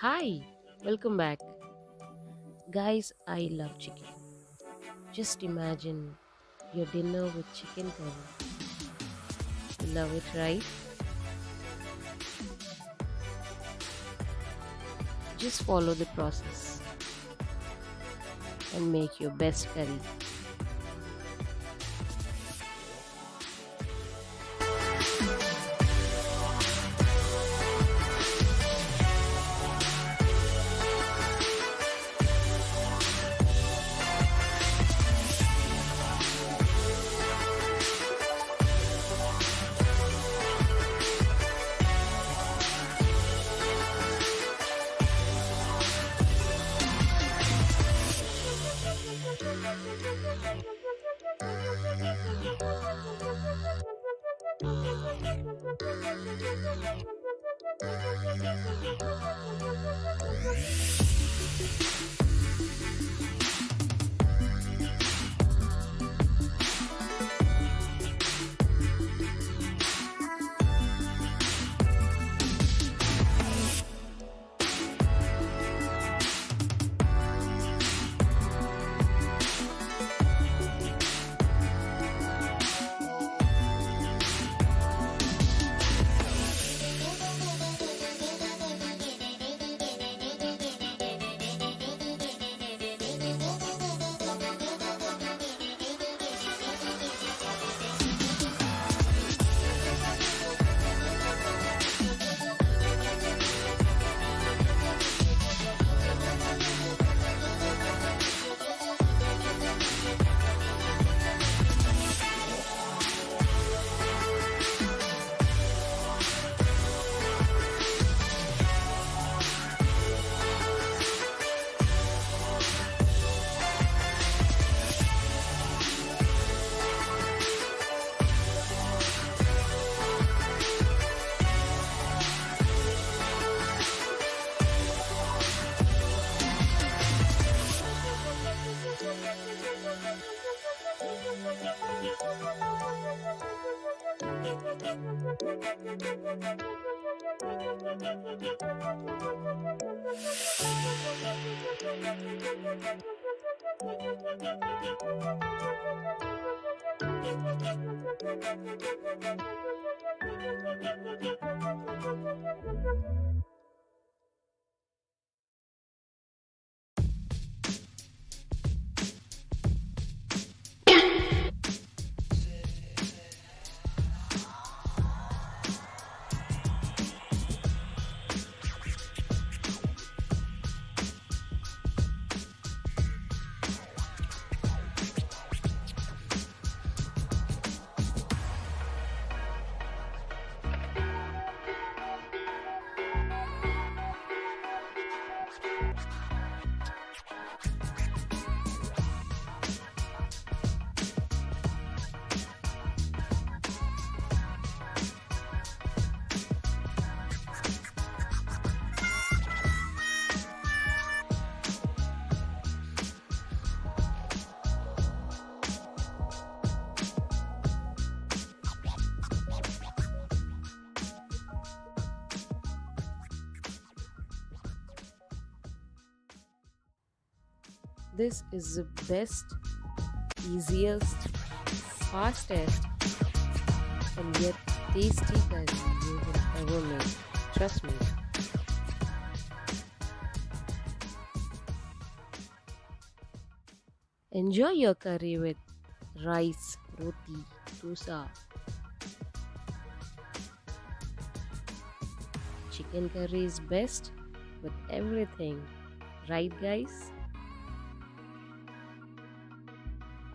Hi, welcome back. Guys, I love chicken. Just imagine your dinner with chicken curry. You love it, right? Just follow the process and make your best curry. This is the best, easiest, fastest, and yet tasty curry you will ever make. Trust me. Enjoy your curry with rice, roti, dosa. Chicken curry is best with everything. Right, guys?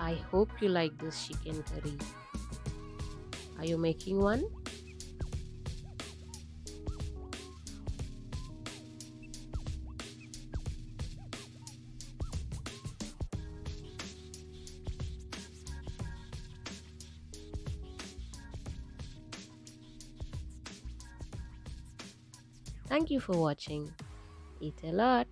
I hope you like this chicken curry. Are you making one? Thank you for watching. Eat a lot.